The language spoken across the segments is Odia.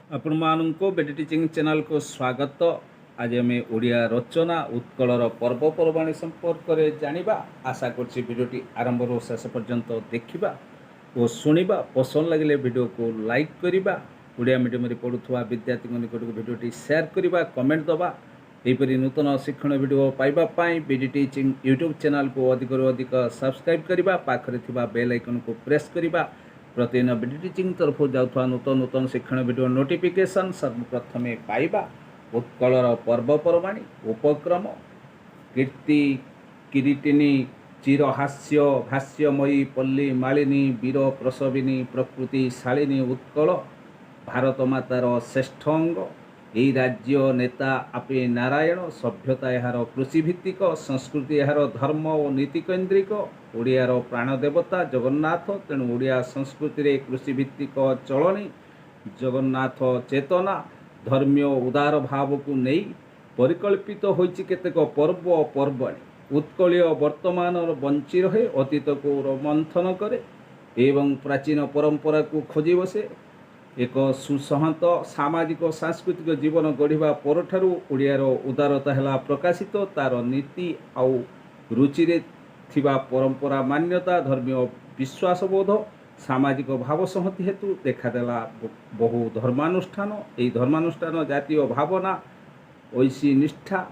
ଆପଣମାନଙ୍କୁ ବେଡି ଟିଚିଂ ଚ୍ୟାନେଲକୁ ସ୍ୱାଗତ। ଆଜି ଆମେ ଓଡ଼ିଆ ରଚନା ଉତ୍କଳର ପର୍ବପର୍ବାଣି ସମ୍ପର୍କରେ ଜାଣିବା। ଆଶା କରୁଛି ଭିଡ଼ିଓଟି ଆରମ୍ଭରୁ ଶେଷ ପର୍ଯ୍ୟନ୍ତ ଦେଖିବା ଓ ଶୁଣିବା। ପସନ୍ଦ ଲାଗିଲେ ଭିଡ଼ିଓକୁ ଲାଇକ୍ କରିବା। ଓଡ଼ିଆ ମିଡ଼ିୟମରେ ପଢ଼ୁଥିବା ବିଦ୍ୟାର୍ଥୀଙ୍କ ନିକଟକୁ ଭିଡ଼ିଓଟି ସେୟାର କରିବା, କମେଣ୍ଟ ଦେବା। ଏହିପରି ନୂତନ ଶିକ୍ଷଣ ଭିଡ଼ିଓ ପାଇବା ପାଇଁ ବେଡି ଟିଚିଂ ୟୁଟ୍ୟୁବ୍ ଚ୍ୟାନେଲକୁ ଅଧିକରୁ ଅଧିକ ସବସ୍କ୍ରାଇବ୍ କରିବା, ପାଖରେ ଥିବା ବେଲ୍ ଆଇକନ୍କୁ ପ୍ରେସ୍ କରିବା। प्रतिदिन बेडी टीचिंग तरफ जाऊा नूतन नूतन शिक्षण वीडियो नोटिफिकेशन सर्वप्रथम पाइबा। उत्कलर पर्वपर्वाणी उपक्रम कीर्ति किरीटिनी चिरहास्य भाष्यमयी पल्ली मालिनी वीर प्रसविनी प्रकृति शालिनी उत्कल भारत मातार श्रेष्ठ अंग। यही राज्य नेता आपे नारायण सभ्यता यार कृषिभित्तिक संस्कृति यार धर्म और नीतिकेन्द्रिक ओडियार प्राणदेवता जगन्नाथ। तेणु ओडिया संस्कृति रे कृषिभित्तिक चलनी जगन्नाथ चेतना धर्मीय उदार भाव को नहीं परिकल्पित होइछि केतेक पर्व पर्वाणी। उत्कलीय वर्तमान बंची रहे अतीत को मंथन करे एवं प्राचीन परंपरा को खोजी बसे। एक सुसहत सामाजिक सांस्कृतिक जीवन गढ़ा परठारू ओडियार उदारता है प्रकाशित। तार नीति आउ रुचि थिबा परंपरा मान्यता धर्मीय विश्वासबोध सामाजिक भाव संहति हेतु देखादेला बहु धर्मानुष्ठान। यही धर्मानुष्ठान जातीय भावना ऐसी निष्ठा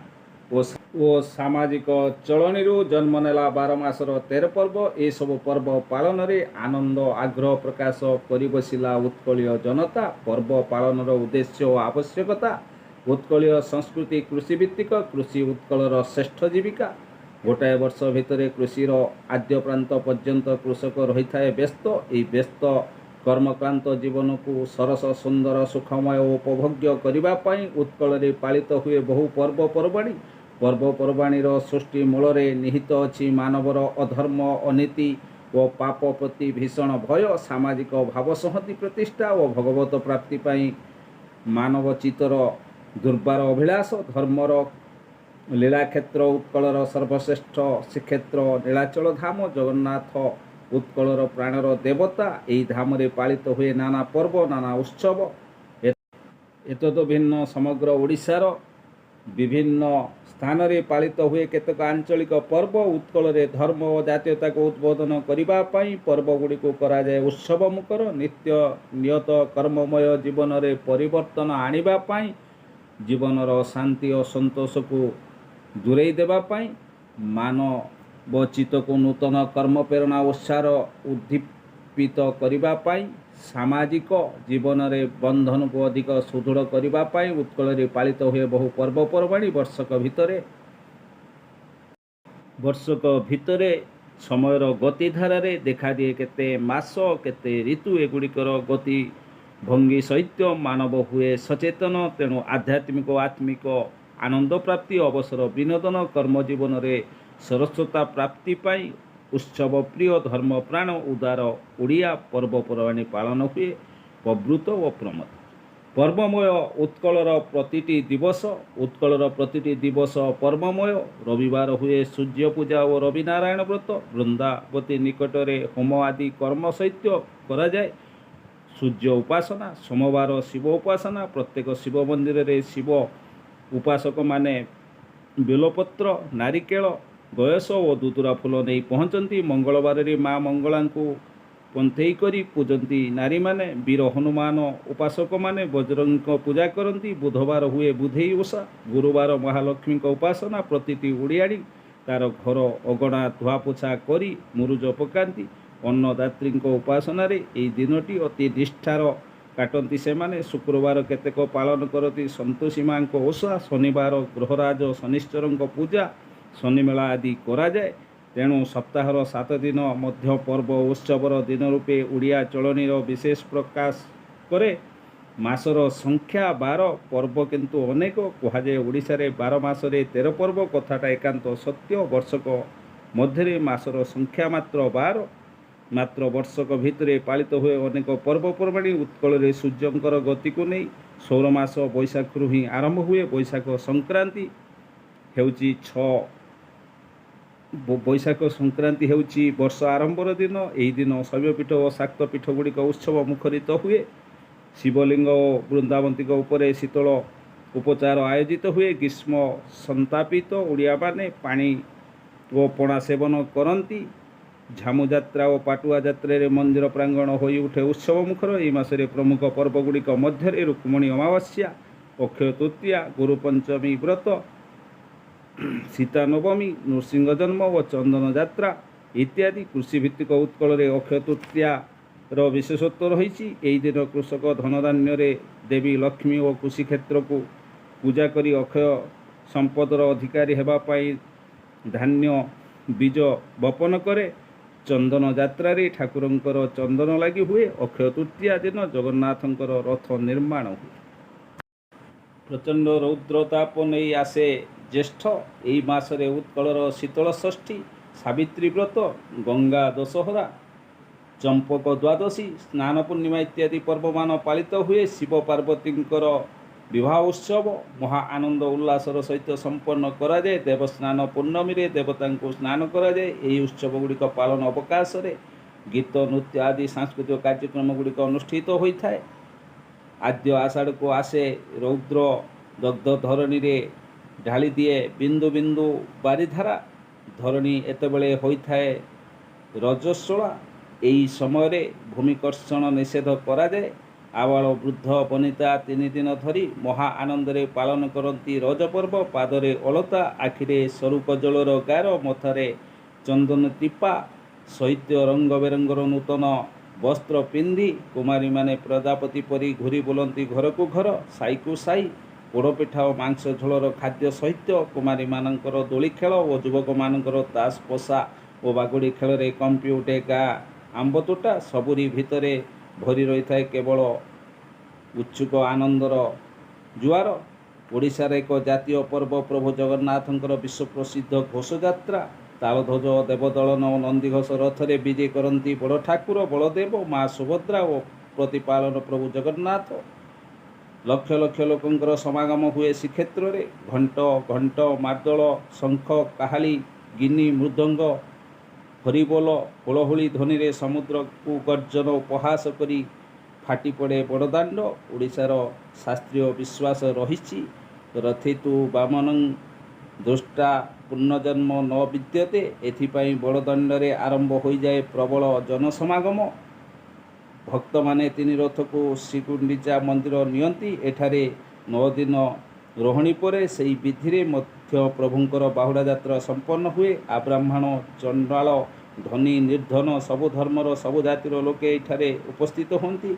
ओ सामाजिक चलनी जन्म नेला 12 मासर 13 पर्व। ए सब पर्व पालन रे आनंद आग्रह प्रकाश करि बसिला उत्कलीय जनता। पर्व पालनर उद्देश्य और आवश्यकता उत्कलीय संस्कृति कृषिभित्तिक कृषि उत्कलर श्रेष्ठ जीविका। गोटाए वर्ष भितर कृषिर आद्य प्रांत पर्यंत कृषक रही थाए व्यस्त। यही व्यस्त कर्मक्रांत जीवन को सरस सुंदर सुखमय और उपभोग्य करने उत्कल पालित हुए बहु पर्वपर्वाणी। पर्वपर्वाणीर सृष्टि मूल निहित अच्छी मानवर अधर्म अनीति और पाप प्रति भीषण भय सामाजिक भाव संहति प्रतिष्ठा और भगवत प्राप्ति पाई मानव चित्तर दुर्बार अभिलाष धर्मर लीलाक्षेत्र उत्कलर सर्वश्रेष्ठ श्रीक्षेत्र नीलाचल धाम जगन्नाथ उत्कलर प्राणर देवता। यही धाम रे पालित हुए नाना पर्व नाना उत्सव। एतद भिन्न समग्र ओडिशार विभिन्न स्थान रे पालित हुए केतक आंचलिक पर्व। उत्कल रे धर्म और जातीयता को उद्बोधन करने पर्व गुड़ी को करा जाए उत्सव मुखर। नित्य नियत कर्ममय जीवन रे परिवर्तन आनिबा जीवनर शांति और संतोष को दूरे देवाई मानव चित्त को नूतन कर्म प्रेरणा उत्साह उद्दीपित करने सामाजिक जीवन रे बंधन को अधिक सुदृढ़ करने उत्कल रे पालित हुए बहु पर्वपर्वाणी। वर्षक भितरे समयर गतिधारा रे देखा दिए केते मास केते ऋतु एगुड़िकर गति भंगी सहित मानव हुए सचेतन। तेणु आध्यात्मिक आत्मिक आनंद प्राप्ति अवसर विनोदन कर्मजीवन रे सरस्वता प्राप्ति पाई उत्सव प्रिय धर्म प्राण उदार ओडिया पर्वपर्वाणी पालन हुए प्रवृत और प्रमद। पर्वमय उत्कलर प्रतिटी दिवस पर्वमय। रविवार हुए सूर्य पूजा और रवि नारायण व्रत वृंदावती निकटरे होम आदि कर्म सहित करा जाए। सूर्य उपासना सोमवार शिव उपासना प्रत्येक शिव मंदिर रे शिव उपासक माने बेलपत्र नारिकेल गयस और दुदुरा फूल नहीं पहुँचती। मंगलवार रे माँ मंगला को पंथई करी पूजती नारी माने। वीर हनुमान उपासक माने बजरंग को पूजा करती। बुधवार हुए बुधेई ओषा। गुरुवार महालक्ष्मी को उपासना प्रतिटी ओडियाणी तार घर अगणा धुआपोछा करी मुरुज पकाती। अन्नदात्री उपासना रे यही दिनटी अति निष्ठार काटती से माने। शुक्रवार केतेक पालन करती संतोषी माँ को ओषा। शनिवार ग्रहराज शनिश्चर पूजा शनिमेला आदि करा जाए। तेणु सप्ताहर 7 दिन मध्य पर्व उत्सवर दिन रूपे ओडिया चलनीर विशेष प्रकाश करे। मासर संख्या 12 पर्व किंतु अनेक कहुए। ओडिशा रे 12 मासरे 13 पर्व कथाटा एकांत सत्य। वर्षक मध्य मासर संख्या मात्र 12 मात्र वर्षक भितर पालित हुए अनेक पर्वपर्वाणी। उत्कल रे सूर्यंकर गति को नहीं सौरमास बैशाख ही आरंभ हुए। बैशाख संक्रांति हेउची 6 बैशाख संक्रांति हेउची वर्ष आरंभर दिन। यही दिन शैवपीठ और शाक्तपीठ गुड़िक उत्सव मुखरित हुए। ଶିବଲିଙ୍ଗ ଓ ବୃନ୍ଦାବନ୍ତୀଙ୍କ ଉପରେ ଶୀତଳ ଉପଚାର ଆୟୋଜିତ ହୁଏ। ଗ୍ରୀଷ୍ମ ସନ୍ତାପିତ ଓଡ଼ିଆମାନେ ପାଣି ଓ ପଣା ସେବନ କରନ୍ତି। ଝାମୁଯାତ୍ରା ଓ ପାଟୁଆ ଯାତ୍ରାରେ ମନ୍ଦିର ପ୍ରାଙ୍ଗଣ ହୋଇ ଉଠେ ଉତ୍ସବ ମୁଖର। ଏହି ମାସରେ ପ୍ରମୁଖ ପର୍ବଗୁଡ଼ିକ ମଧ୍ୟରେ ରୁକ୍ମିଣୀ ଅମାବାସ୍ୟା, ଅକ୍ଷୟ ତୃତୀୟା, ଗୁରୁ ପଞ୍ଚମୀ ବ୍ରତ, ସୀତା ନବମୀ, ନୃସିଂହ ଜନ୍ମ ଓ ଚନ୍ଦନ ଯାତ୍ରା ଇତ୍ୟାଦି। କୃଷିଭିତ୍ତିକ ଉତ୍କଳରେ ଅକ୍ଷୟ ତୃତୀୟାର ବିଶେଷତ୍ୱ ରହିଛି। ଏହି ଦିନ କୃଷକ ଧନଧାନ୍ୟରେ ଦେବୀ ଲକ୍ଷ୍ମୀ ଓ କୃଷିକ୍ଷେତ୍ରକୁ ପୂଜା କରି ଅକ୍ଷୟ ସମ୍ପଦର ଅଧିକାରୀ ହେବା ପାଇଁ ଧାନ୍ୟ ବୀଜ ବପନ କରେ। ଚନ୍ଦନ ଯାତ୍ରାରେ ଠାକୁରଙ୍କର ଚନ୍ଦନ ଲାଗି ହୁଏ। ଅକ୍ଷୟ ତୃତୀୟା ଦିନ ଜଗନ୍ନାଥଙ୍କର ରଥ ନିର୍ମାଣ ହୁଏ। ପ୍ରଚଣ୍ଡ ରୌଦ୍ରତାପ ନେଇ ଆସେ ଜ୍ୟେଷ୍ଠ। ଏହି ମାସରେ ଉତ୍କଳର ଶୀତଳ ଷଷ୍ଠୀ, ସାବିତ୍ରୀ ବ୍ରତ, ଗଙ୍ଗା ଦଶହରା, ଚମ୍ପକ ଦ୍ୱାଦଶୀ, ସ୍ନାନ ପୂର୍ଣ୍ଣିମା ଇତ୍ୟାଦି ପର୍ବମାନ ପାଳିତ ହୁଏ। ଶିବ ପାର୍ବତୀଙ୍କର ବିବାହ ଉତ୍ସବ ମହା ଆନନ୍ଦ ଉଲ୍ଲାସର ସହିତ ସମ୍ପନ୍ନ କରାଯାଏ। ଦେବସ୍ନାନ ପୂର୍ଣ୍ଣମୀରେ ଦେବତାଙ୍କୁ ସ୍ନାନ କରାଯାଏ। ଏହି ଉତ୍ସବଗୁଡ଼ିକ ପାଳନ ଅବକାଶରେ ଗୀତ, ନୃତ୍ୟ ଆଦି ସାଂସ୍କୃତିକ କାର୍ଯ୍ୟକ୍ରମଗୁଡ଼ିକ ଅନୁଷ୍ଠିତ ହୋଇଥାଏ। ଆଦ୍ୟ ଆଷାଢ଼କୁ ଆସେ ରୌଦ୍ର ଦଗ୍ଧ ଧରଣୀରେ ଢାଳି ଦିଏ ବିନ୍ଦୁ ବିନ୍ଦୁ ବାରିଧାରା। ଧରଣୀ ଏତେବେଳେ ହୋଇଥାଏ ରଜସ୍ୱଳା। ଏହି ସମୟରେ ଭୂମିକର୍ଷଣ ନିଷେଧ କରାଯାଏ। ଆବାଳ ବୃଦ୍ଧ ବନିତା 3 ଦିନ ଧରି ମହା ଆନନ୍ଦରେ ପାଳନ କରନ୍ତି ରଜ ପର୍ବ। ପାଦରେ ଅଳତା, ଆଖିରେ ସରୁ କଜଳର ଗାର, ମଥାରେ ଚନ୍ଦନ ଟିପା ସହିତ ରଙ୍ଗ ବେରଙ୍ଗର ନୂତନ ବସ୍ତ୍ର ପିନ୍ଧି କୁମାରୀମାନେ ପ୍ରଜାପତି ପରି ଘୁରି ବୁଲନ୍ତି ଘରକୁ ଘର, ସାହିକୁ ସାହି। ପୋଡ଼ପିଠା ଓ ମାଂସ ଝୋଳର ଖାଦ୍ୟ ସହିତ କୁମାରୀମାନଙ୍କର ଦୋଳି ଖେଳ ଓ ଯୁବକମାନଙ୍କର ତାସ ପଶା ଓ ବାଗୁଡ଼ି ଖେଳରେ କମ୍ପି ଉଠେ ଗାଁ ଆମ୍ବତୋଟା। ସବୁରି ଭିତରେ ଭରି ରହିଥାଏ କେବଳ ଉତ୍ସୁକ ଆନନ୍ଦର ଜୁଆର। ଓଡ଼ିଶାର ଏକ ଜାତୀୟ ପର୍ବ ପ୍ରଭୁ ଜଗନ୍ନାଥଙ୍କର ବିଶ୍ୱପ୍ରସିଦ୍ଧ ଘୋଷଯାତ୍ରା। ତାଳଧ୍ୱଜ, ଦେବଦଳନ ଓ ନନ୍ଦିଘୋଷ ରଥରେ ବିଜେ କରନ୍ତି ବଡ଼ ଠାକୁର ବଳଦେବ, ମା ସୁଭଦ୍ରା ଓ ପ୍ରତିପାଳନ ପ୍ରଭୁ ଜଗନ୍ନାଥ। ଲକ୍ଷ ଲକ୍ଷ ଲୋକଙ୍କର ସମାଗମ ହୁଏ ଶ୍ରୀକ୍ଷେତ୍ରରେ। ଘଣ୍ଟ, ମାଦଳ, ଶଙ୍ଖ, କାହାଳି, ଗିନି, ମୃଦଙ୍ଗ, ହରିବୋଲ, ହୁଳହୁଳି ଧ୍ୱନିରେ ସମୁଦ୍ରକୁ ଗର୍ଜନ ଉପହାସ କରି ଫାଟି ପଡ଼େ ବଡ଼ଦାଣ୍ଡ। ଓଡ଼ିଶାର ଶାସ୍ତ୍ରୀୟ ବିଶ୍ୱାସ ରହିଛି, ରଥେତୁ ବାମନଂ ଦୃଷ୍ଟା ପୁନର୍ଜନ୍ମ ନ ବିଦ୍ୟତେ। ଏଥିପାଇଁ ବଡ଼ଦାଣ୍ଡରେ ଆରମ୍ଭ ହୋଇଯାଏ ପ୍ରବଳ ଜନସମାଗମ। ଭକ୍ତମାନେ 3 ରଥକୁ ଶ୍ରୀଗୁଣ୍ଡିଚା ମନ୍ଦିର ନିଅନ୍ତି। ଏଠାରେ 9 ଦିନ ରହଣି ପରେ ସେହି ବିଧିରେ ମଧ୍ୟ ପ୍ରଭୁଙ୍କର ବାହୁଡ଼ା ଯାତ୍ରା ସମ୍ପନ୍ନ ହୁଏ। ଆବ୍ରାହ୍ମଣ, ଚଣ୍ଡାଳ, ଧନୀ, ନିର୍ଧନ ସବୁ ଧର୍ମର ସବୁ ଜାତିର ଲୋକେ ଏଠାରେ ଉପସ୍ଥିତ ହୁଅନ୍ତି।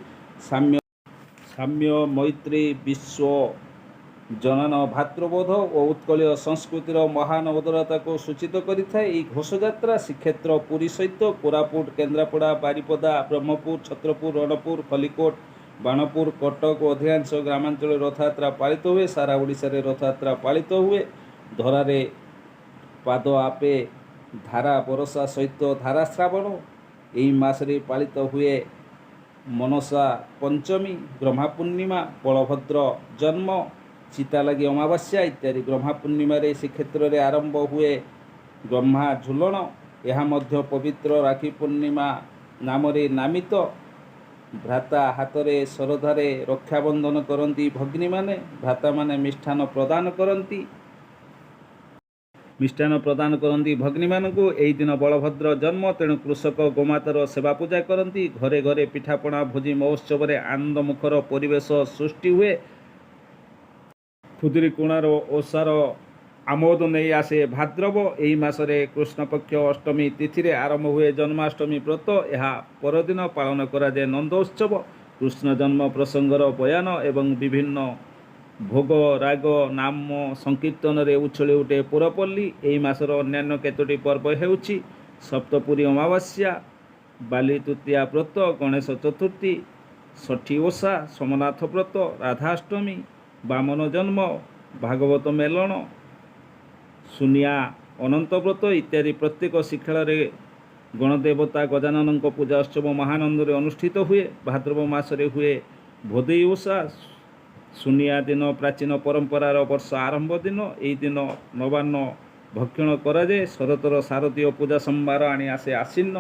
ସାମ୍ୟ, ମୈତ୍ରୀ, ବିଶ୍ୱ ଜନନ, ଭାତୃବୋଧ ଓ ଉତ୍କଳୀୟ ସଂସ୍କୃତିର ମହାନ ଉଦାରତାକୁ ସୂଚିତ କରିଥାଏ। ଏହି ଘୋଷଯାତ୍ରା ଶ୍ରୀକ୍ଷେତ୍ର ପୁରୀ ସହିତ କୋରାପୁଟ, କେନ୍ଦ୍ରାପଡ଼ା, ବାରିପଦା, ବ୍ରହ୍ମପୁର, ଛତ୍ରପୁର, ରଣପୁର, ଖଲିକୋଟ, ବାଣପୁର, କଟକ ଓ ଅଧିକାଂଶ ଗ୍ରାମାଞ୍ଚଳରେ ରଥଯାତ୍ରା ପାଳିତ ହୁଏ। ସାରା ଓଡ଼ିଶାରେ ରଥଯାତ୍ରା ପାଳିତ ହୁଏ। ଧରାରେ ପାଦ ଆପେ ଧାରା ବରଷା ସହିତ ଧାରା ଶ୍ରାବଣ। ଏହି ମାସରେ ପାଳିତ ହୁଏ ମନସା ପଞ୍ଚମୀ, ବ୍ରହ୍ମା ପୂର୍ଣ୍ଣିମା, ବଳଭଦ୍ର ଜନ୍ମ, ସୀତାଲାଗି ଅମାବାସ୍ୟା ଇତ୍ୟାଦି। ବ୍ରହ୍ମା ପୂର୍ଣ୍ଣିମାରେ ଶ୍ରୀକ୍ଷେତ୍ରରେ ଆରମ୍ଭ ହୁଏ ବ୍ରହ୍ମା ଝୁଲଣ। ଏହା ମଧ୍ୟ ପବିତ୍ର ରାକ୍ଷୀ ପୂର୍ଣ୍ଣିମା ନାମରେ ନାମିତ। ଭ୍ରାତା ହାତରେ ଶରଧାରେ ରକ୍ଷାବନ୍ଧନ କରନ୍ତି ଭଗ୍ନୀମାନେ। ଭ୍ରାତାମାନେ ମିଷ୍ଟାନ୍ନ ପ୍ରଦାନ କରନ୍ତି ଭଗ୍ନୀମାନଙ୍କୁ। ଏହି ଦିନ ବଳଭଦ୍ର ଜନ୍ମ, ତେଣୁ କୃଷକ ଗୋମାତାର ସେବା ପୂଜା କରନ୍ତି। ଘରେ ଘରେ ପିଠାପଣା ଭୋଜି ମହୋତ୍ସବରେ ଆନନ୍ଦମୁଖର ପରିବେଶ ସୃଷ୍ଟି ହୁଏ। ଖୁଦୁରୁକୁଣିର ଓଷାର ଆମୋଦ ନେଇ ଆସେ ଭାଦ୍ରବ। ଏହି ମାସରେ କୃଷ୍ଣପକ୍ଷ ଅଷ୍ଟମୀ ତିଥିରେ ଆରମ୍ଭ ହୁଏ ଜନ୍ମାଷ୍ଟମୀ ବ୍ରତ। ଏହା ପରଦିନ ପାଳନ କରାଯାଏ ନନ୍ଦ ଉତ୍ସବ। କୃଷ୍ଣ ଜନ୍ମ ପ୍ରସଙ୍ଗର ବୟାନ ଏବଂ ବିଭିନ୍ନ ଭୋଗ, ରାଗ, ନାମ ସଂକୀର୍ତ୍ତନରେ ଉଛୁଳି ଉଠେ ପୁରପଲ୍ଲୀ। ଏହି ମାସର ଅନ୍ୟାନ୍ୟ କେତୋଟି ପର୍ବ ହେଉଛି ସପ୍ତପୁରୀ ଅମାବାସ୍ୟା, ବାଲି ତୃତୀୟା ବ୍ରତ, ଗଣେଶ ଚତୁର୍ଥୀ, ଷଠୀ ଓଷା, ସୋମନାଥ ବ୍ରତ, ରାଧାଷ୍ଟମୀ, ବାମନ ଜନ୍ମ, ଭାଗବତ ମେଲଣ, ସୁନିଆ ଅନନ୍ତ ବ୍ରତ ଇତ୍ୟାଦି। ପ୍ରତ୍ୟେକ ଶ୍ରୀଖେଳରେ ଗଣଦେବତା ଗଜାନନଙ୍କ ପୂଜା ଉତ୍ସବ ମହାନନ୍ଦରେ ଅନୁଷ୍ଠିତ ହୁଏ। ଭାଦ୍ରବ ମାସରେ ହୁଏ ଭୋଦେଇ ଓଷା। ସୁନିଆ ଦିନ ପ୍ରାଚୀନ ପରମ୍ପରାର ବର୍ଷ ଆରମ୍ଭ ଦିନ। ଏହି ଦିନ ନବାନ୍ନ ଭକ୍ଷଣ କରାଯାଏ। ଶରତର ଶାରଦୀୟ ପୂଜା ସମ୍ଭାର ଆଣି ଆସେ ଆଶ୍ୱିନ।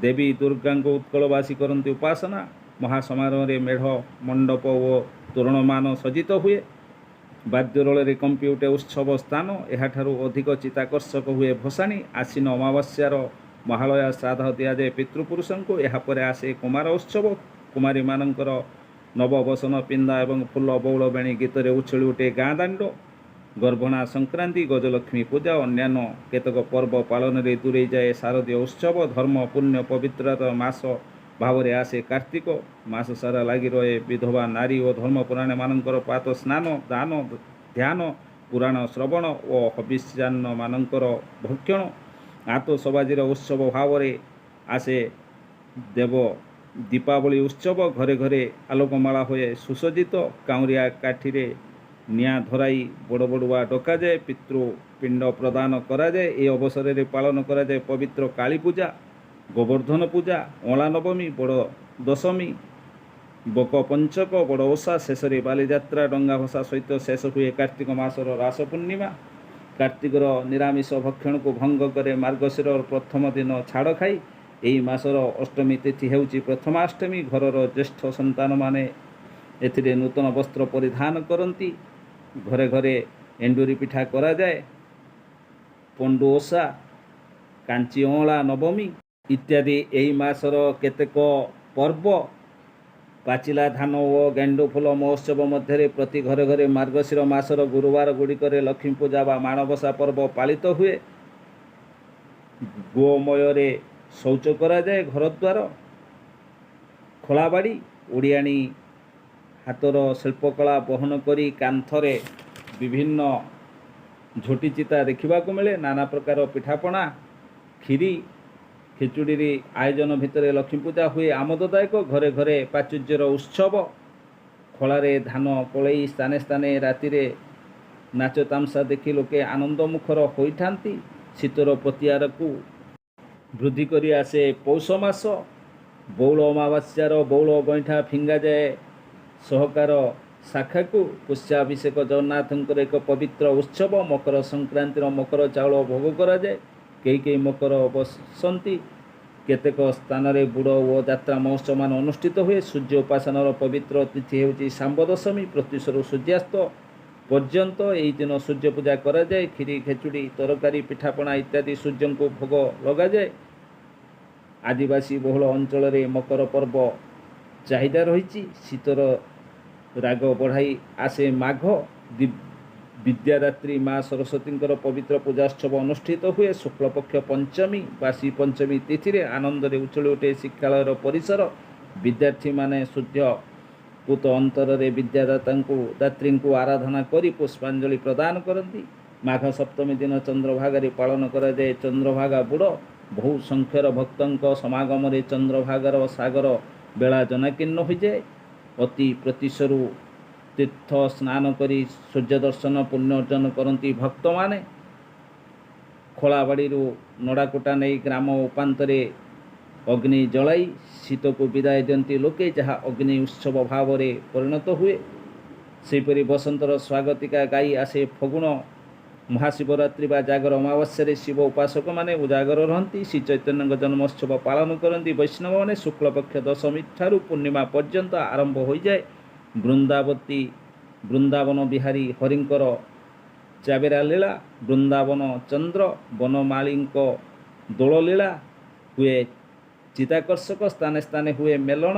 ଦେବୀ ଦୁର୍ଗାଙ୍କୁ ଉତ୍କଳବାସୀ କରନ୍ତି ଉପାସନା। ମହାସମାରୋହରେ ମେଢ଼ ମଣ୍ଡପ ଓ ତୋରଣମାନ ସଜ୍ଜିତ ହୁଏ। ବାଦ୍ୟରୋଳରେ କମ୍ପି ଉଠେ ଉତ୍ସବ ସ୍ଥାନ। ଏହାଠାରୁ ଅଧିକ ଚିତ୍ତାକର୍ଷକ ହୁଏ ଭସାଣି। ଆଶ୍ୱିନ ଅମାବାସ୍ୟାର ମହାଳୟା ଶ୍ରାଦ୍ଧ ଦିଆଯାଏ ପିତୃପୁରୁଷଙ୍କୁ। ଏହାପରେ ଆସେ କୁମାର ଉତ୍ସବ। କୁମାରୀମାନଙ୍କର ନବବସନ ପିନ୍ଧା ଏବଂ ଫୁଲ ବଉଳ ବେଣୀ ଗୀତରେ ଉଛଳି ଉଠେ ଗାଁ ଦାଣ୍ଡ। ଗର୍ଭଣା ସଂକ୍ରାନ୍ତି, ଗଜଲକ୍ଷ୍ମୀ ପୂଜା ଓ ଅନ୍ୟାନ୍ୟ କେତେକ ପର୍ବ ପାଳନରେ ଦୂରେଇ ଯାଏ ଶାରଦୀୟ ଉତ୍ସବ। ଧର୍ମ ପୁଣ୍ୟ ପବିତ୍ରତାର ମାସ ଭାବରେ ଆସେ କାର୍ତ୍ତିକ। ମାସ ସାରା ଲାଗି ରହେ ବିଧବା ନାରୀ ଓ ଧର୍ମପରାୟଣମାନଙ୍କର ପ୍ରାତ ସ୍ନାନ, ଦାନ, ଧ୍ୟାନ, ପୁରାଣ ଶ୍ରବଣ ଓ ହବିଷ୍ୟାନ୍ନମାନଙ୍କର ଭକ୍ଷଣ। ଆତସବାଜିର ଉତ୍ସବ ଭାବରେ ଆସେ ଦେବ ଦୀପାବଳି ଉତ୍ସବ। ଘରେ ଘରେ ଆଲୋକମାଳା ହୁଏ ସୁସଜ୍ଜିତ। କାଉଁରିଆ କାଠିରେ ନିଆଁ ଧରାଇ ବଡ଼ ବଡ଼ୁଆ ଡକାଯାଏ। ପିତୃପିଣ୍ଡ ପ୍ରଦାନ କରାଯାଏ। ଏହି ଅବସରରେ ପାଳନ କରାଯାଏ ପବିତ୍ର କାଳୀ ପୂଜା, ଗୋବର୍ଦ୍ଧନ ପୂଜା, ଅଁଳା ନବମୀ, ବଡ଼ ଦଶମୀ, ବକ ପଞ୍ଚକ, ବଡ଼ ଓଷା, ଶେଷରେ ବାଲିଯାତ୍ରା। ଡଙ୍ଗା ଭସା ସହିତ ଶେଷ ହୁଏ କାର୍ତ୍ତିକ ମାସର ରାସ ପୂର୍ଣ୍ଣିମା। କାର୍ତ୍ତିକର ନିରାମିଷ ଭକ୍ଷଣକୁ ଭଙ୍ଗ କରେ ମାର୍ଗଶିରର ପ୍ରଥମ ଦିନ ଛାଡ଼ ଖାଇ। ଏହି ମାସର ଅଷ୍ଟମୀ ତିଥି ହେଉଛି ପ୍ରଥମାଷ୍ଟମୀ। ଘରର ଜ୍ୟେଷ୍ଠ ସନ୍ତାନମାନେ ଏଥିରେ ନୂତନ ବସ୍ତ୍ର ପରିଧାନ କରନ୍ତି। ଘରେ ଘରେ ଏଣ୍ଡୁରି ପିଠା କରାଯାଏ। ପଣ୍ଡୁ ଓଷା, କାଞ୍ଚି ଅଁଳା ନବମୀ ଇତ୍ୟାଦି ଏହି ମାସର କେତେକ ପର୍ବ। ପାଚିଲା ଧାନ ଓ ଗେଣ୍ଡୁ ଫୁଲ ମହୋତ୍ସବ ମଧ୍ୟରେ ପ୍ରତି ଘରେ ଘରେ ମାର୍ଗଶିର ମାସର ଗୁରୁବାର ଗୁଡ଼ିକରେ ଲକ୍ଷ୍ମୀ ପୂଜା ବା ମାଣବସା ପର୍ବ ପାଳିତ ହୁଏ। ଗୋମୟରେ ଶୌଚ କରାଯାଏ ଘରଦ୍ୱାର। ଖୋଳାବାଡ଼ି ଓଡ଼ିଆଣୀ ହାତର ଶିଳ୍ପକଳା ବହନ କରି କାନ୍ଥରେ ବିଭିନ୍ନ ଝୋଟି ଚିତା ଦେଖିବାକୁ ମିଳେ। ନାନା ପ୍ରକାର ପିଠାପଣା, କ୍ଷୀରି, ଖିଚୁଡ଼ିର ଆୟୋଜନ ଭିତରେ ଲକ୍ଷ୍ମୀ ପୂଜା ହୁଏ ଆମୋଦଦାୟକ। ଘରେ ଘରେ ପ୍ରାଚୁର୍ଯ୍ୟର ଉତ୍ସବ। ଖଳାରେ ଧାନ କଳେଇ ସ୍ଥାନେ ସ୍ଥାନେ ରାତିରେ ନାଚ ତାମସା ଦେଖି ଲୋକେ ଆନନ୍ଦମୁଖର ହୋଇଥାନ୍ତି। ଶୀତର ପ୍ରତିହାରକୁ ବୃଦ୍ଧି କରି ଆସେ ପୌଷ ମାସ। ବଉଳ ଅମାବାସ୍ୟାର ବଉଳ ଗଇଁଠା ଫିଙ୍ଗାଯାଏ ସହକାର ଶାଖାକୁ। ପୁଷ୍ୟାଭିଷେକ ଜଗନ୍ନାଥଙ୍କର ଏକ ପବିତ୍ର ଉତ୍ସବ। ମକର ସଂକ୍ରାନ୍ତିର ମକର ଚାଉଳ ଭୋଗ କରାଯାଏ। କେହି କେହି ମକର ବସନ୍ତି। କେତେକ ସ୍ଥାନରେ ବୁଡ଼ ଓ ଯାତ୍ରା ମହୋତ୍ସବମାନ ଅନୁଷ୍ଠିତ ହୁଏ। ସୂର୍ଯ୍ୟ ଉପାସନାର ପବିତ୍ର ତିଥି ହେଉଛି ଶାମ୍ବ ଦଶମୀ। ପ୍ରତ୍ୟୁଷରୁ ସୂର୍ଯ୍ୟାସ୍ତ ପର୍ଯ୍ୟନ୍ତ ଏହି ଦିନ ସୂର୍ଯ୍ୟ ପୂଜା କରାଯାଏ। କ୍ଷୀରି, ଖେଚୁଡ଼ି, ତରକାରୀ, ପିଠାପଣା ଇତ୍ୟାଦି ସୂର୍ଯ୍ୟଙ୍କୁ ଭୋଗ ଲଗାଯାଏ। ଆଦିବାସୀ ବହୁଳ ଅଞ୍ଚଳରେ ମକର ପର୍ବ ଚାହିଦା ରହିଛି। ଶୀତର ରାଗ ବଢ଼ାଇ ଆସେ ମାଘ। ବିଦ୍ୟାଦାତ୍ରୀ ମା ସରସ୍ୱତୀଙ୍କର ପବିତ୍ର ପୂଜାୋତ୍ସବ ଅନୁଷ୍ଠିତ ହୁଏ। ଶୁକ୍ଳପକ୍ଷ ପଞ୍ଚମୀ ବା ଶ୍ରୀପଞ୍ଚମୀ ତିଥିରେ ଆନନ୍ଦରେ ଉଛଳି ଉଠେ ଶିକ୍ଷାଳୟର ପରିସର। ବିଦ୍ୟାର୍ଥୀମାନେ ଶୁଦ୍ଧ ପୂତ ଅନ୍ତରରେ ଦାତ୍ରୀଙ୍କୁ ଆରାଧନା କରି ପୁଷ୍ପାଞ୍ଜଳି ପ୍ରଦାନ କରନ୍ତି। ମାଘ ସପ୍ତମୀ ଦିନ ଚନ୍ଦ୍ରଭାଗାରେ ପାଳନ କରାଯାଏ ଚନ୍ଦ୍ରଭାଗା ବୁଡ଼। ବହୁ ସଂଖ୍ୟର ଭକ୍ତଙ୍କ ସମାଗମରେ ଚନ୍ଦ୍ରଭାଗାର ସାଗର ବେଳା ଜନାକୀର୍ଣ୍ଣ ହୋଇଯାଏ। ଅତି ପ୍ରତ୍ୟୁଷରୁ ତୀର୍ଥ ସ୍ନାନ କରି ସୂର୍ଯ୍ୟ ଦର୍ଶନ ପୁଣ୍ୟ ଅର୍ଜନ କରନ୍ତି ଭକ୍ତମାନେ। ଖୋଳାବାଡ଼ିରୁ ନଡ଼ାକୁଟା ନେଇ ଗ୍ରାମ ଉପାନ୍ତରେ ଅଗ୍ନି ଜଳାଇ ଶୀତକୁ ବିଦାୟ ଦିଅନ୍ତି ଲୋକେ, ଯାହା ଅଗ୍ନି ଉତ୍ସବ ଭାବରେ ପରିଣତ ହୁଏ। ସେହିପରି ବସନ୍ତର ସ୍ୱାଗତିକା ଗାଇ ଆସେ ଫଗୁଣ ମହାଶିବରାତ୍ରି ବା ଜାଗର ଅମାବାସ୍ୟାରେ ଶିବ ଉପାସକମାନେ ଉଜାଗର ରହନ୍ତି। ଶ୍ରୀ ଚୈତନ୍ୟଙ୍କ ଜନ୍ମୋତ୍ସବ ପାଳନ କରନ୍ତି ବୈଷ୍ଣବମାନେ। ଶୁକ୍ଳପକ୍ଷ ଦଶମୀ ଠାରୁ ପୂର୍ଣ୍ଣିମା ପର୍ଯ୍ୟନ୍ତ ଆରମ୍ଭ ହୋଇଯାଏ ବୃନ୍ଦାବନ ବିହାରୀ ହରିଙ୍କର ଚାବେରା ଲୀଳା। ବୃନ୍ଦାବନ ଚନ୍ଦ୍ର ବନମାଳୀଙ୍କ ଦୋଳଲୀଳା ହୁଏ ଚିତାକର୍ଷକ। ସ୍ଥାନେ ସ୍ଥାନେ ହୁଏ ମେଲଣ।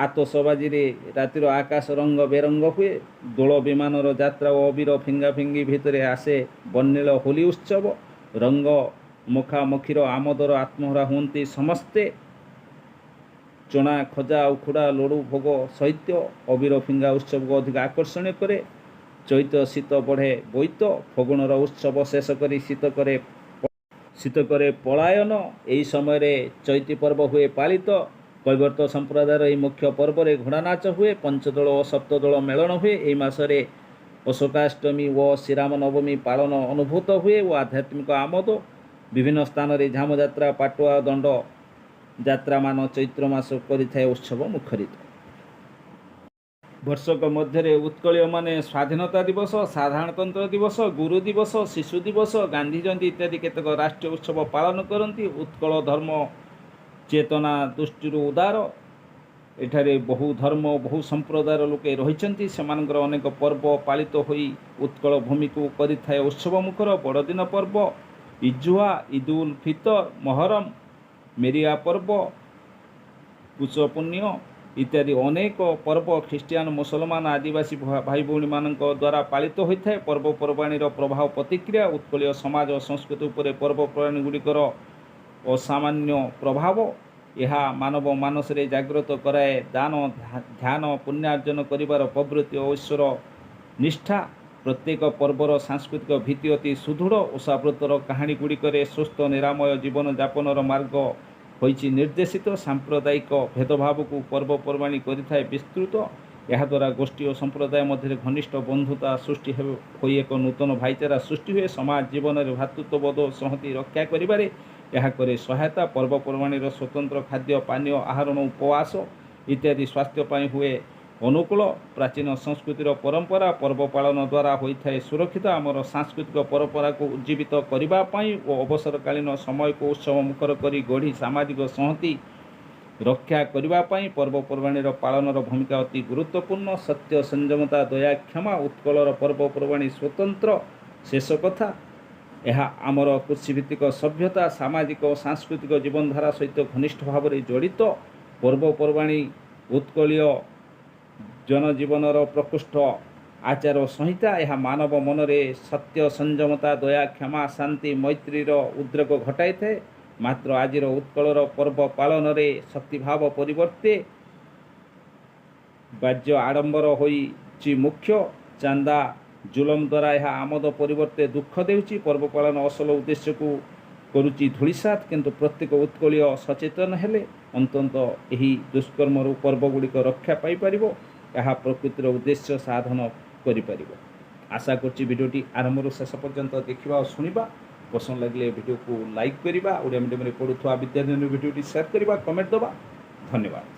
ଆତସବାଜିରେ ରାତିର ଆକାଶ ରଙ୍ଗ ବେରଙ୍ଗ ହୁଏ। ଦୋଳ ବିମାନର ଯାତ୍ରା ଓ ଅବିର ଫିଙ୍ଗାଫିଙ୍ଗି ଭିତରେ ଆସେ ବର୍ଣ୍ଣିଳ ହୋଲି ଉତ୍ସବ। ରଙ୍ଗ ମୁଖାମୁଖିର ଆମୋଦର ଆତ୍ମହରା ହୁଅନ୍ତି ସମସ୍ତେ। ଚଣା, ଖଜା, ଉଖୁଡ଼ା, ଲଡ଼ୁ ଭୋଗ ସହିତ ଅବିର ଫିଙ୍ଗା ଉତ୍ସବକୁ ଅଧିକ ଆକର୍ଷଣୀୟ କରେ। ଚୈତ ଶୀତ ବଢ଼େ ବୋଇତ। ଫଗୁଣର ଉତ୍ସବ ଶେଷ କରି ଶୀତ କରେ ପଳାୟନ। ଏହି ସମୟରେ ଚୈତି ପର୍ବ ହୁଏ ପାଳିତ। କୈବର୍ତ୍ତ ସମ୍ପ୍ରଦାୟର ଏହି ମୁଖ୍ୟ ପର୍ବରେ ଘୋଡ଼ାନାଚ ହୁଏ। ପଞ୍ଚଦୋଳ ଓ ସପ୍ତଦୋଳ ମେଳନ ହୁଏ। ଏହି ମାସରେ ଅଶୋକାଷ୍ଟମୀ ଓ ଶ୍ରୀରାମ ନବମୀ ପାଳନ ଅନୁଭୂତ ହୁଏ ଓ ଆଧ୍ୟାତ୍ମିକ ଆମୋଦ। ବିଭିନ୍ନ ସ୍ଥାନରେ ଝାମୁଯାତ୍ରା, ପାଟୁଆ ଦଣ୍ଡ ଯାତ୍ରାମାନ ଚୈତ୍ର ମାସ କରିଥାଏ ଉତ୍ସବ ମୁଖରିତ। ବର୍ଷକ ମଧ୍ୟରେ ଉତ୍କଳୀୟମାନେ ସ୍ୱାଧୀନତା ଦିବସ, ସାଧାରଣତନ୍ତ୍ର ଦିବସ, ଗୁରୁ ଦିବସ, ଶିଶୁ ଦିବସ, ଗାନ୍ଧୀ ଜୟନ୍ତୀ ଇତ୍ୟାଦି କେତେକ ରାଷ୍ଟ୍ରୀୟ ଉତ୍ସବ ପାଳନ କରନ୍ତି। ଉତ୍କଳ ଧର୍ମ ଚେତନା ଦୃଷ୍ଟିରୁ ଉଦାର। ଏଠାରେ ବହୁ ଧର୍ମ ବହୁ ସମ୍ପ୍ରଦାୟର ଲୋକେ ରହିଛନ୍ତି। ସେମାନଙ୍କର ଅନେକ ପର୍ବ ପାଳିତ ହୋଇ ଉତ୍କଳ ଭୂମିକୁ କରିଥାଏ ଉତ୍ସବ ମୁଖର। ବଡ଼ଦିନ ପର୍ବ, ଇଜୁହା, ଇଦ୍ ଉଲ୍ ଫିତର, ମହରମ, ମେରିଆ ପର୍ବ, ପୁଷ ପୁଣ୍ୟ ଇତ୍ୟାଦି ଅନେକ ପର୍ବ ଖ୍ରୀଷ୍ଟିଆନ, ମୁସଲମାନ, ଆଦିବାସୀ ଭାଇ ଭଉଣୀମାନଙ୍କ ଦ୍ୱାରା ପାଳିତ ହୋଇଥାଏ। ପର୍ବପର୍ବାଣୀର ପ୍ରଭାବ ପ୍ରତିକ୍ରିୟା ଉତ୍କଳୀୟ ସମାଜ ଓ ସଂସ୍କୃତି ଉପରେ ପର୍ବପର୍ବାଣୀ ଗୁଡ଼ିକର ଅସାମାନ୍ୟ ପ୍ରଭାବ। ଏହା ମାନବ ମାନସରେ ଜାଗ୍ରତ କରାଏ ଦାନ, ଧ୍ୟାନ, ପୁଣ୍ୟାର୍ଜନ କରିବାର ପ୍ରବୃତ୍ତି ଓ ଈଶ୍ୱର ନିଷ୍ଠା। ପ୍ରତ୍ୟେକ ପର୍ବର ସାଂସ୍କୃତିକ ଭିତ୍ତି ଅତି ସୁଦୃଢ଼। ଓଷାବ୍ରତର କାହାଣୀ ଗୁଡ଼ିକରେ ସୁସ୍ଥ ନିରାମୟ ଜୀବନଯାପନର ମାର୍ଗ ହୋଇଛି ନିର୍ଦ୍ଦେଶିତ। ସାମ୍ପ୍ରଦାୟିକ ଭେଦଭାବକୁ ପର୍ବପର୍ବାଣୀ କରିଥାଏ ବିସ୍ତୃତ। ଏହାଦ୍ୱାରା ଗୋଷ୍ଠୀ ଓ ସମ୍ପ୍ରଦାୟ ମଧ୍ୟରେ ଘନିଷ୍ଠ ବନ୍ଧୁତା ସୃଷ୍ଟି ହୋଇ ଏକ ନୂତନ ଭାଇଚାରା ସୃଷ୍ଟି ହୁଏ। ସମାଜ ଜୀବନରେ ଭ୍ରାତୃତ୍ୱବୋଧ ଓ ସଂହତି ରକ୍ଷା କରିବାରେ ଏହା କରେ ସହାୟତା। ପର୍ବପର୍ବାଣୀର ସ୍ୱତନ୍ତ୍ର ଖାଦ୍ୟ ପାନୀୟ, ଆହରଣ, ଉପବାସ ଇତ୍ୟାଦି ସ୍ୱାସ୍ଥ୍ୟ ପାଇଁ ହୁଏ ଅନୁକୂଳ। ପ୍ରାଚୀନ ସଂସ୍କୃତିର ପରମ୍ପରା ପର୍ବ ପାଳନ ଦ୍ୱାରା ହୋଇଥାଏ ସୁରକ୍ଷିତ। ଆମର ସାଂସ୍କୃତିକ ପରମ୍ପରାକୁ ଉଜ୍ଜୀବିତ କରିବା ପାଇଁ ଓ ଅବସରକାଳୀନ ସମୟକୁ ଉତ୍ସବ ମୁଖର କରି ଗଢ଼ି ସାମାଜିକ ସଂହତି ରକ୍ଷା କରିବା ପାଇଁ ପର୍ବପର୍ବାଣୀର ପାଳନର ଭୂମିକା ଅତି ଗୁରୁତ୍ୱପୂର୍ଣ୍ଣ। ସତ୍ୟ, ସଂଯମତା, ଦୟା, କ୍ଷମା ଉତ୍କଳର ପର୍ବପର୍ବାଣୀ ସ୍ୱତନ୍ତ୍ର। ଶେଷ କଥା, ଏହା ଆମର କୃଷିଭିତ୍ତିକ ସଭ୍ୟତା, ସାମାଜିକ ଓ ସାଂସ୍କୃତିକ ଜୀବନଧାରା ସହିତ ଘନିଷ୍ଠ ଭାବରେ ଜଡ଼ିତ। ପର୍ବପର୍ବାଣୀ ଉତ୍କଳୀୟ ଜନଜୀବନର ପ୍ରକୃଷ୍ଟ ଆଚାର ସଂହିତା। ଏହା ମାନବ ମନରେ ସତ୍ୟ, ସଂଯମତା, ଦୟା, କ୍ଷମା, ଶାନ୍ତି, ମୈତ୍ରୀର ଉଦ୍ରେକ ଘଟାଇଥାଏ। ମାତ୍ର ଆଜିର ଉତ୍କଳର ପର୍ବ ପାଳନରେ ଶକ୍ତିଭାବ ପରିବର୍ତ୍ତେ ବାଜ୍ୟ ଆଡ଼ମ୍ବର ହୋଇଛି ମୁଖ୍ୟ। ଚାନ୍ଦା ଜୁଲମ ଦ୍ୱାରା ଏହା ଆମୋଦ ପରିବର୍ତ୍ତେ ଦୁଃଖ ଦେଉଛି। ପର୍ବ ପାଳନ ଅସଲ ଉଦ୍ଦେଶ୍ୟକୁ କରୁଛି ଧୂଳିସାତ୍। କିନ୍ତୁ ପ୍ରତ୍ୟେକ ଉତ୍କଳୀୟ ସଚେତନ ହେଲେ ଅନ୍ତତଃ ଏହି ଦୁଷ୍କର୍ମରୁ ପର୍ବଗୁଡ଼ିକ ରକ୍ଷା ପାଇପାରିବ। ଏହା ପ୍ରକୃତିର ଉଦ୍ଦେଶ୍ୟ ସାଧନ କରିପାରିବ। ଆଶା କରୁଛି ଭିଡ଼ିଓଟି ଆରମ୍ଭରୁ ଶେଷ ପର୍ଯ୍ୟନ୍ତ ଦେଖିବା ଓ ଶୁଣିବା। ପସନ୍ଦ ଲାଗିଲେ ଭିଡ଼ିଓକୁ ଲାଇକ୍ କରିବା। ଓଡ଼ିଆ ମିଡ଼ିୟମରେ ପଢ଼ୁଥିବା ବିଦ୍ୟାର୍ଥୀଙ୍କୁ ଭିଡ଼ିଓଟି ସେୟାର କରିବା, କମେଣ୍ଟ ଦେବା। ଧନ୍ୟବାଦ।